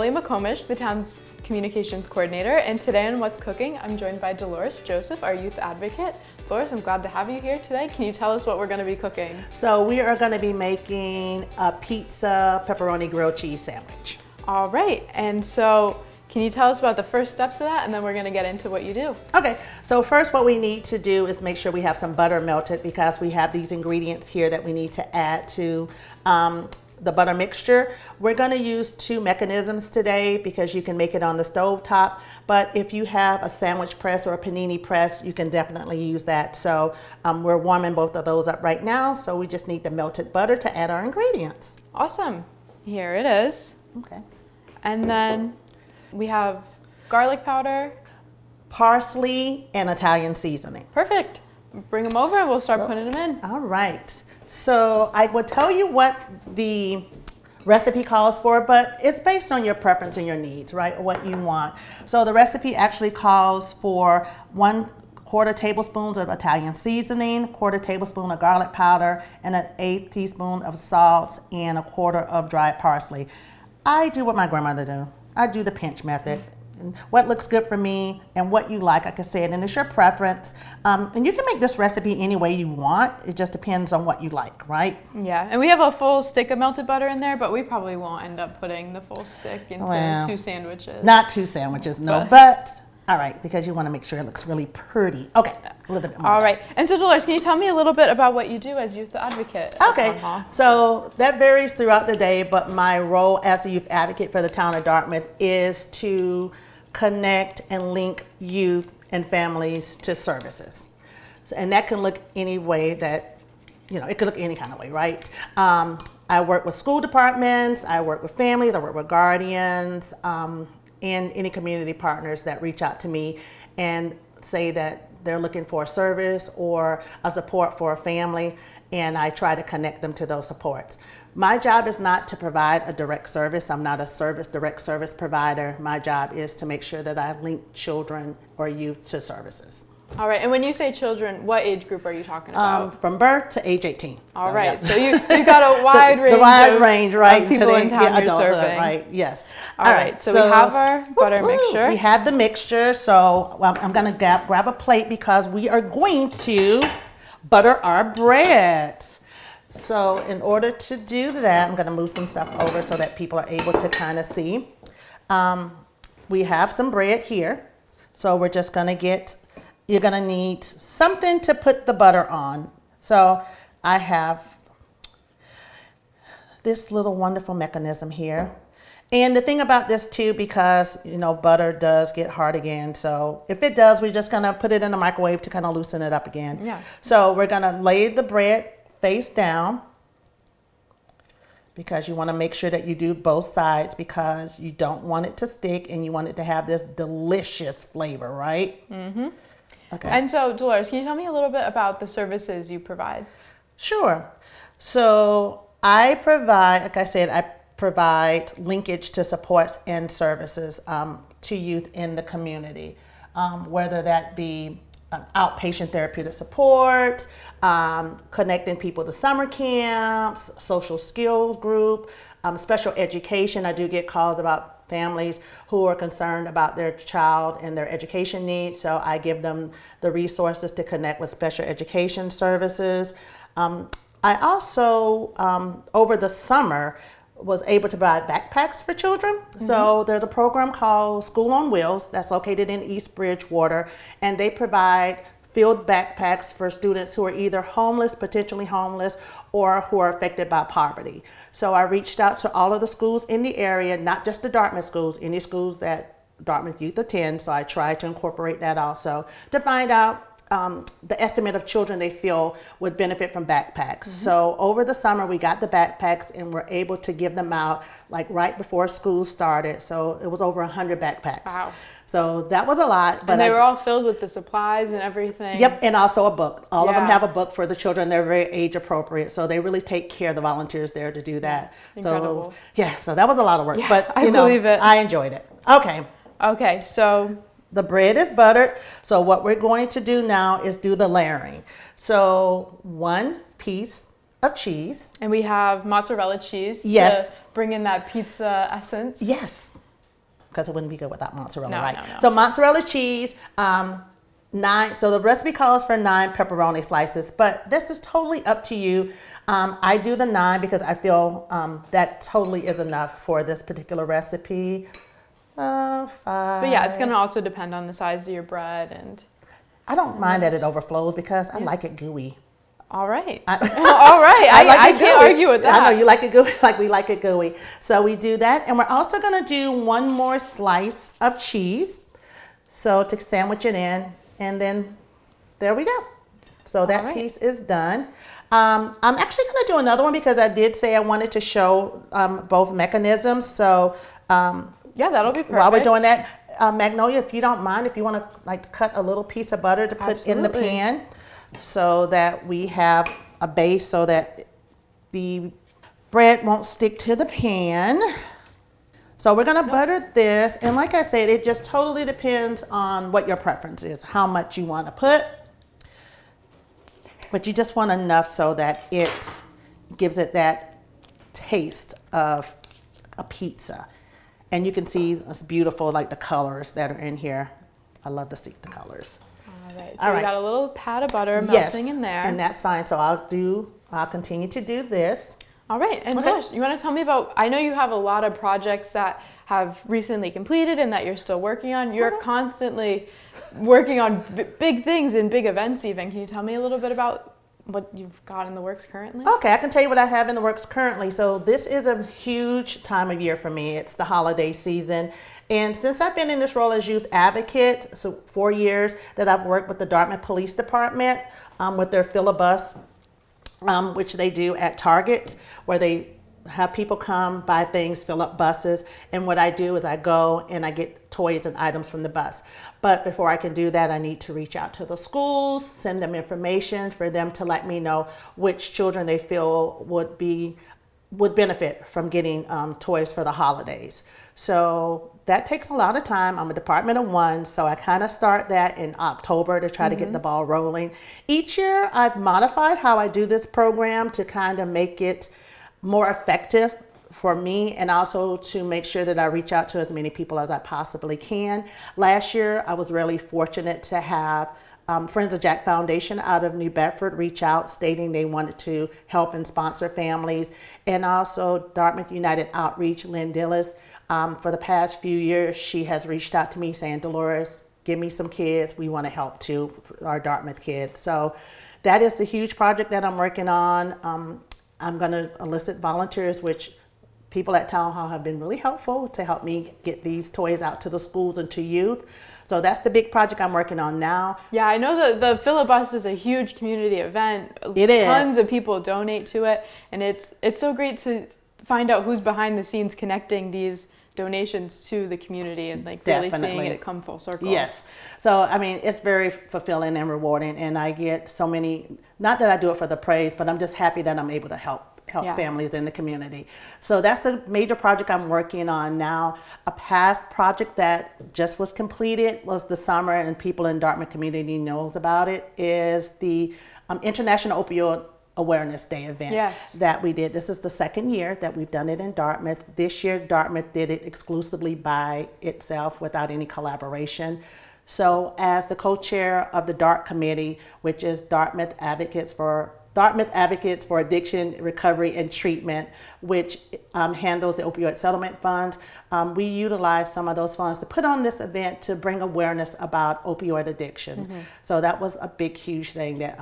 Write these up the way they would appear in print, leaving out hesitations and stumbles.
Emily McComish, the town's communications coordinator, and today on What's Cooking, I'm joined by Dolores Joseph, our youth advocate. Dolores, I'm glad to have you here today. Can you tell us what we're going to be cooking? So we are going to be making a pizza pepperoni grilled cheese sandwich. All right, and so can you tell us about the first steps of that, and then we're going to get into what you do? Okay, so first what we need to do is make sure we have some butter melted, because we have these ingredients here that we need to add to the butter mixture. We're going to use two mechanisms today because you can make it on the stove top, but if you have a sandwich press or a panini press, you can definitely use that. So we're warming both of those up right now, so we just need the melted butter to add our ingredients. Awesome. Here it is. Okay. And then we have garlic powder, parsley, and Italian seasoning. Perfect. Bring them over and we'll start putting them in. All right. So I will tell you what the recipe calls for, but it's based on your preference and your needs, right? What you want. So the recipe actually calls for 1/4 tablespoons of Italian seasoning, 1/4 tablespoon of garlic powder, and an 1/8 teaspoon of salt, and 1/4 of dried parsley. I do what my grandmother do. I do the pinch method. And what looks good for me and what you like I said, and it's your preference. And you can make this recipe any way you want. It just depends on what you like, right? Yeah, and we have a full stick of melted butter in there, but we probably won't end up putting the full stick into 2 sandwiches. Not 2 sandwiches, no, but all right, because you want to make sure it looks really pretty. Okay, a little bit more. All right, and so Dolores, can you tell me a little bit about what you do as youth advocate? Okay, so that varies throughout the day, but my role as the youth advocate for the town of Dartmouth is to connect and link youth and families to services. So, and that can look any way that, it could look any kind of way, right? I work with school departments, I work with families, I work with guardians, and any community partners that reach out to me and say that they're looking for a service or a support for a family, and I try to connect them to those supports. My job is not to provide a direct service. I'm not a direct service provider. My job is to make sure that I link children or youth to services. All right, and when you say children, what age group are you talking about? From birth to age 18. All right, so you got a wide range. The wide range, right? Of people in town you're serving. Right? Yes. All right, so we have our butter mixture. We have the mixture, so I'm going to grab a plate because we are going to butter our bread. So in order to do that, I'm going to move some stuff over so that people are able to kind of see. We have some bread here, so we're just going to you're going to need something to put the butter on. So I have this little wonderful mechanism here. And the thing about this too, because butter does get hard again, so if it does, we're just going to put it in the microwave to kind of loosen it up again. Yeah. So we're going to lay the bread face down, because you want to make sure that you do both sides, because you don't want it to stick and you want it to have this delicious flavor, right? Mm-hmm. Okay. And so, Dolores, can you tell me a little bit about the services you provide? Sure. So I provide, like I said, I provide linkage to supports and services to youth in the community, whether that be outpatient therapeutic support, connecting people to summer camps, social skills group, special education. I do get calls about families who are concerned about their child and their education needs, so I give them the resources to connect with special education services. I also, over the summer, was able to buy backpacks for children. Mm-hmm. So there's a program called School on Wheels that's located in East Bridgewater, and they provide filled backpacks for students who are either homeless, potentially homeless, or who are affected by poverty. So I reached out to all of the schools in the area, not just the Dartmouth schools, any schools that Dartmouth youth attend. So I tried to incorporate that also to find out the estimate of children they feel would benefit from backpacks. Mm-hmm. So over the summer, we got the backpacks and were able to give them out like right before school started. So it was over 100 backpacks. Wow. So that was a lot. But and they were all filled with the supplies and everything. Yep, and also a book. All of them have a book for the children. They're very age appropriate. So they really take care of the volunteers there to do that. Incredible. So yeah, so that was a lot of work. Yeah, but I believe it. I enjoyed it. Okay. Okay, so the bread is buttered. So what we're going to do now is do the layering. So 1 piece of cheese. And we have mozzarella cheese. Yes. To bring in that pizza essence. Yes. because it wouldn't be good without mozzarella, No, right? no, no. So mozzarella cheese, 9. So the recipe calls for 9 pepperoni slices, but this is totally up to you. I do the 9 because I feel that totally is enough for this particular recipe. 5. But yeah, it's gonna also depend on the size of your bread and. I don't mind that it overflows because I like it gooey. All right. All right. I can't argue with that. I know you like it gooey, like we like it gooey. So we do that. And we're also going to do one more slice of cheese. So to sandwich it in. And then there we go. So that piece is done. I'm actually going to do another one because I did say I wanted to show both mechanisms. So yeah, that'll be perfect. While we're doing that, Magnolia, if you don't mind, if you want to like cut a little piece of butter to put in the pan, so that we have a base so that the bread won't stick to the pan. So we're gonna butter this, and like I said, it just totally depends on what your preference is, how much you want to put, but you just want enough so that it gives it that taste of a pizza. And you can see it's beautiful, like the colors that are in here. I love to see the colors. All right, so we got a little pat of butter melting in there. And that's fine. So I'll continue to do this. All right, and Josh, you want to tell me about, I know you have a lot of projects that have recently completed and that you're still working on. You're constantly working on big things and big events even. Can you tell me a little bit about what you've got in the works currently? Okay, I can tell you what I have in the works currently. So this is a huge time of year for me. It's the holiday season. And since I've been in this role as youth advocate, so 4 years that I've worked with the Dartmouth Police Department with their Fill-A-Bus, which they do at Target, where they have people come, buy things, fill up buses. And what I do is I go and I get toys and items from the bus. But before I can do that, I need to reach out to the schools, send them information for them to let me know which children they feel would benefit from getting toys for the holidays. So that takes a lot of time. I'm a department of 1, so I kind of start that in October to try to get the ball rolling. Each year I've modified how I do this program to kind of make it more effective for me, and also to make sure that I reach out to as many people as I possibly can. Last year I was really fortunate to have Friends of Jack Foundation out of New Bedford reach out stating they wanted to help and sponsor families, and also Dartmouth United Outreach, Lynn Dillis. For the past few years, she has reached out to me saying, Dolores, give me some kids. We want to help too, our Dartmouth kids. So that is the huge project that I'm working on. I'm going to elicit volunteers, which people at Town Hall have been really helpful to help me get these toys out to the schools and to youth. So that's the big project I'm working on now. Yeah, I know the Fill-A-Bus is a huge community event. It is. Tons of people donate to it, and it's so great to find out who's behind the scenes connecting these donations to the community and like really seeing it come full circle. Yes. So, I mean, it's very fulfilling and rewarding, and I get so many, not that I do it for the praise, but I'm just happy that I'm able to help families in the community. So that's the major project I'm working on now. A past project that just was completed was the summer, and people in Dartmouth community knows about it, is the International Opioid Awareness Day event that we did. This is the 2nd year that we've done it in Dartmouth. This year, Dartmouth did it exclusively by itself without any collaboration. So as the co-chair of the DART committee, which is Dartmouth Advocates for Addiction, Recovery, and Treatment, which handles the opioid settlement funds, we utilize some of those funds to put on this event to bring awareness about opioid addiction. So that was a big, huge thing that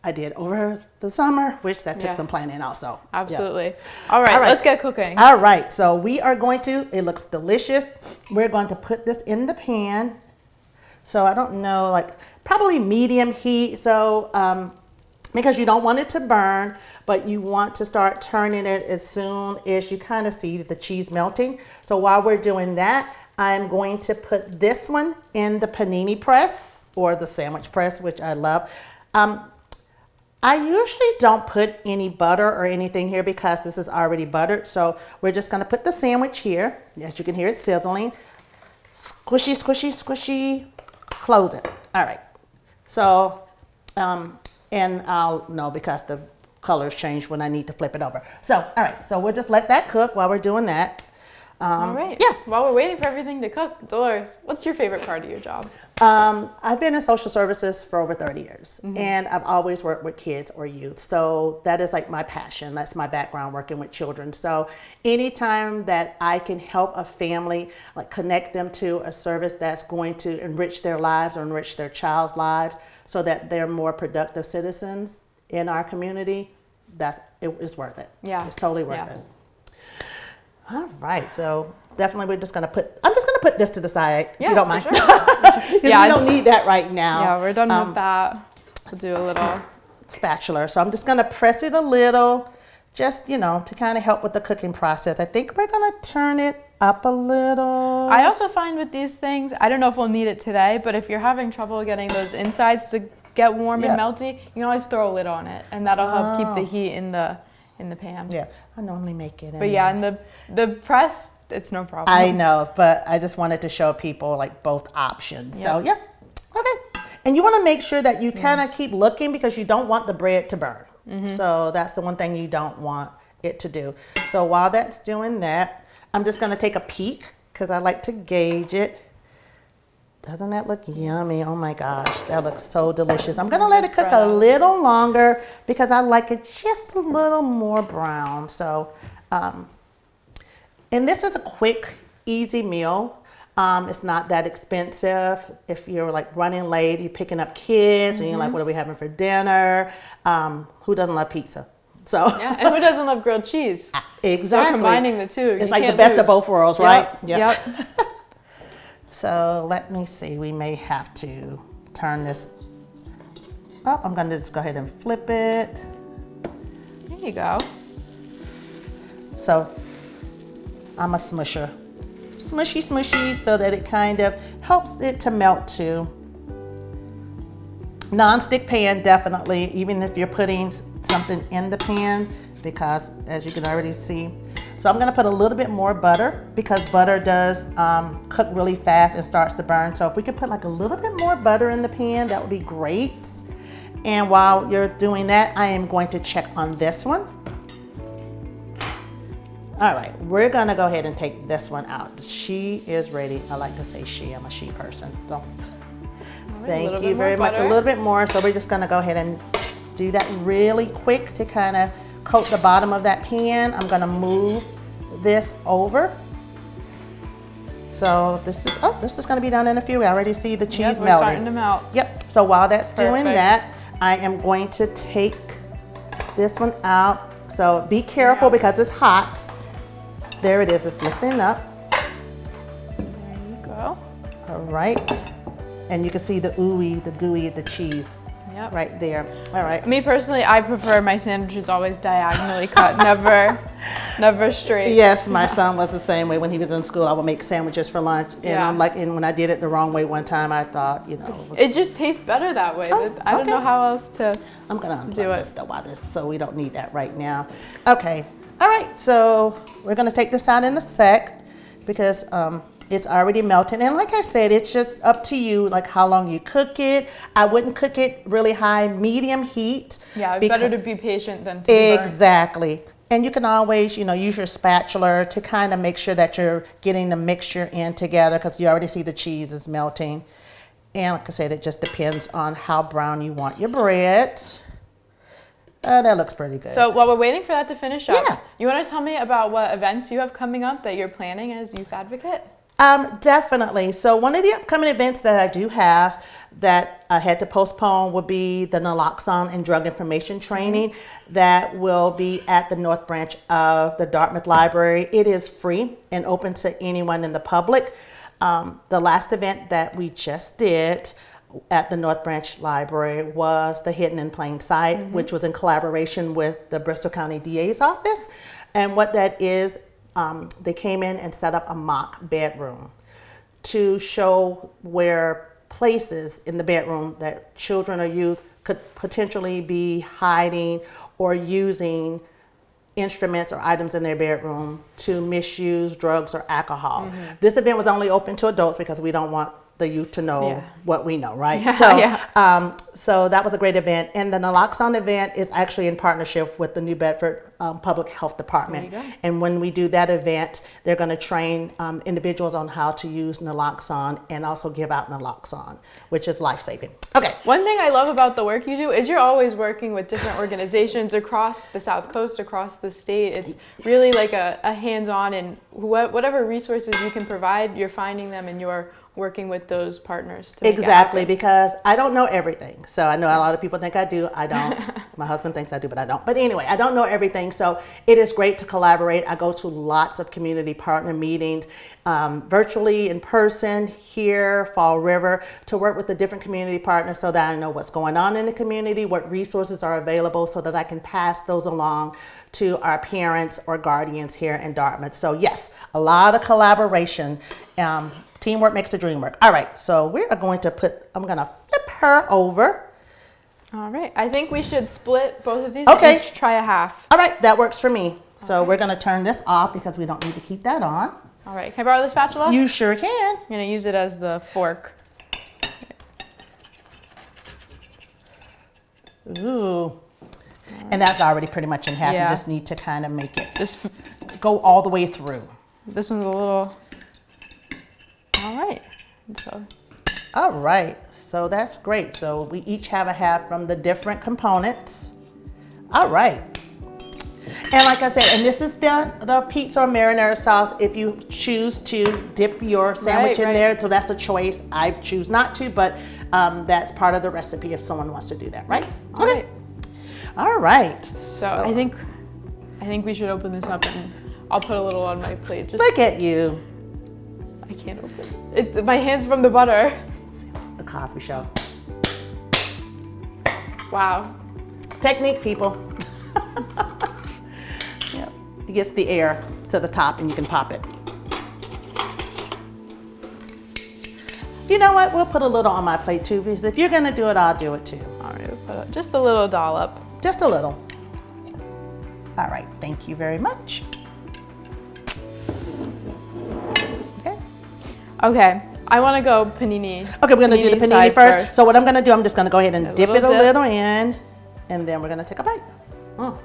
I did over the summer, which that took some planning also. Absolutely. All right, let's get cooking. All right, so we are going to, it looks delicious. We're going to put this in the pan. So I don't know, like probably medium heat. So because you don't want it to burn, but you want to start turning it as soon as you kind of see the cheese melting. So while we're doing that, I'm going to put this one in the panini press or the sandwich press, which I love. I usually don't put any butter or anything here because this is already buttered. So we're just going to put the sandwich here. As you can hear it sizzling. Squishy, squishy, squishy. Close it. All right. So, and I'll know because the colors change when I need to flip it over. So, all right. So we'll just let that cook while we're doing that. All right. Yeah. While we're waiting for everything to cook, Dolores, what's your favorite part of your job? I've been in social services for over 30 years, and I've always worked with kids or youth. So that is like my passion. That's my background, working with children. So anytime that I can help a family, like connect them to a service that's going to enrich their lives or enrich their child's lives so that they're more productive citizens in our community, it's worth it. Yeah. It's totally worth it. All right, so definitely I'm just gonna put this to the side, if you don't mind. Sure. We don't need that right now. Yeah, we're done with that. We'll do a little spatula. So I'm just gonna press it a little, just, to kind of help with the cooking process. I think we're gonna turn it up a little. I also find with these things, I don't know if we'll need it today, but if you're having trouble getting those insides to get warm and melty, you can always throw a lid on it, and that'll help keep the heat in the pan. Yeah, I normally make it. But yeah, in the press, it's no problem. I know, but I just wanted to show people like both options. So yeah, okay. And you want to make sure that you kind of keep looking because you don't want the bread to burn. So that's the one thing you don't want it to do. So while that's doing that, I'm just going to take a peek because I like to gauge it. Doesn't that look yummy? Oh my gosh, that looks so delicious. I'm gonna let it cook a little longer because I like it just a little more brown. So, and this is a quick, easy meal. It's not that expensive. If you're like running late, you're picking up kids and you're like, what are we having for dinner? Who doesn't love pizza? So yeah, and who doesn't love grilled cheese? Exactly. So combining the two, it's like the best of both worlds, right? Yep. So let me see, we may have to turn this up. I'm gonna just go ahead and flip it. There you go. So I'm a smusher. Smushy, smushy, so that it kind of helps it to melt too. Non-stick pan, definitely, even if you're putting something in the pan, because as you can already see, so I'm gonna put a little bit more butter because butter does cook really fast and starts to burn. So if we could put like a little bit more butter in the pan, that would be great. And while you're doing that, I am going to check on this one. All right, we're gonna go ahead and take this one out. She is ready. I like to say she, I'm a she person. So thank you very much. A little bit more. So we're just gonna go ahead and do that really quick to kind of coat the bottom of that pan. I'm gonna move this over. So this is gonna be done in a few. I already see the cheese melting. We're starting to melt. Yep, so while that's doing that, I am going to take this one out. So be careful because it's hot. There it is, it's lifting up. There you go. All right, and you can see the ooey, the gooey, the cheese. Yep. Right there. All right. Me personally, I prefer my sandwiches always diagonally cut, never straight. Yes, my son was the same way. When he was in school, I would make sandwiches for lunch, and I'm like, and when I did it the wrong way one time, I thought, it just tastes better that way. I don't know how else to. I'm gonna unplug this though while this, so we don't need that right now. Okay. All right. So we're gonna take this out in a sec because it's already melted. And like I said, it's just up to you, like how long you cook it. I wouldn't cook it really high, medium heat. Yeah, it's better to be patient than to be burnt. Exactly. And you can always, use your spatula to kind of make sure that you're getting the mixture in together because you already see the cheese is melting. And like I said, it just depends on how brown you want your bread. That looks pretty good. So while we're waiting for that to finish up, you want to tell me about what events you have coming up that you're planning as Youth Advocate? Definitely. So one of the upcoming events that I do have that I had to postpone would be the naloxone and drug information training that will be at the North Branch of the Dartmouth Library. It is free and open to anyone in the public. The last event that we just did at the North Branch Library was the Hidden in Plain Sight, which was in collaboration with the Bristol County DA's office. And what that is, they came in and set up a mock bedroom to show where places in the bedroom that children or youth could potentially be hiding or using instruments or items in their bedroom to misuse drugs or alcohol. This event was only open to adults because we don't want the youth to know Yeah. what we know, right? Yeah, So, yeah. so that was a great event. And the naloxone event is actually in partnership with the New Bedford Public Health Department. There you go. And when we do that event, they're going to train individuals on how to use naloxone and also give out naloxone, which is life-saving. Okay. One thing I love about the work you do is you're always working with different organizations across the South Coast, across the state. It's really like a hands-on, and whatever resources you can provide, you're finding them and you're working with those partners to make it Exactly, happen. because I don't know everything. So I know a lot of people think I do. I don't. My husband thinks I do, but I don't. But anyway, I don't know everything. So it is great to collaborate. I go to lots of community partner meetings, virtually, in person, here, Fall River, to work with the different community partners so that I know what's going on in the community, what resources are available so that I can pass those along to our parents or guardians here in Dartmouth. So yes, a lot of collaboration. Teamwork makes the dream work. All right, so we are going to I'm going to flip her over. All right. I think we should split both of these Okay. and each try a half. All right, that works for me. So we're going to turn this off because we don't need to keep that on. All right. Can I borrow the spatula? You sure can. I'm going to use it as the fork. Ooh. And that's already pretty much in half. Yeah. You just need to kind of make it Just go all the way through. this one's a little. All right. So All right, so that's great. So we each have a half from the different components. All right. And like I said, and this is the pizza or marinara sauce if you choose to dip your sandwich in right. there. So that's a choice. I choose not to, but that's part of the recipe if someone wants to do that, right? all right. All right. So I think we should open this up, and I'll put a little on my plate. Just Look at you. I can't open it. It's my hands from the butter. The Cosby Show. Wow. Technique, people. Yep. It gets the air to the top and you can pop it. You know what? We'll put a little on my plate too, because if you're gonna do it, I'll do it too. All right. We'll put just a little dollop. Just a little. All right, thank you very much. Okay. Okay. I want to go panini. Okay, we're gonna do the panini side first. So what I'm gonna do, I'm just gonna go ahead and dip it a dip. little in, and then we're gonna take a bite. Mm.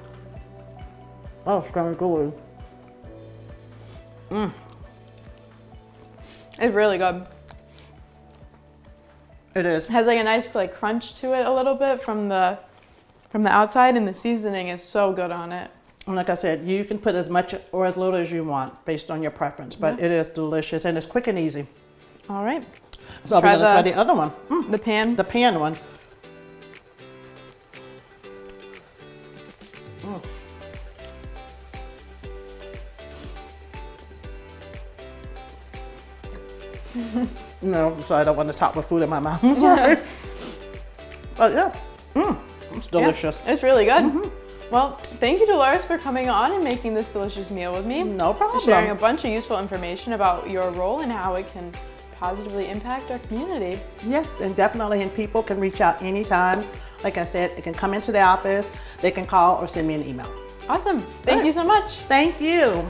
Oh, it's gonna go. It's really good. It is. It has like a nice like crunch to it a little bit from the outside, and the seasoning is so good on it. And like I said, you can put as much or as little as you want based on your preference, but it is delicious and it's quick and easy. All right. So we're gonna try the other one. The pan. The pan one. No, so I don't want to top with food in my mouth. I'm sorry. But yeah, it's delicious. Yeah, it's really good. Well, thank you, Dolores, for coming on and making this delicious meal with me. No problem. Sharing a bunch of useful information about your role and how it can positively impact our community. Yes, and definitely, and people can reach out anytime. Like I said, they can come into the office, they can call or send me an email. Awesome. Thank you so much. Thank you.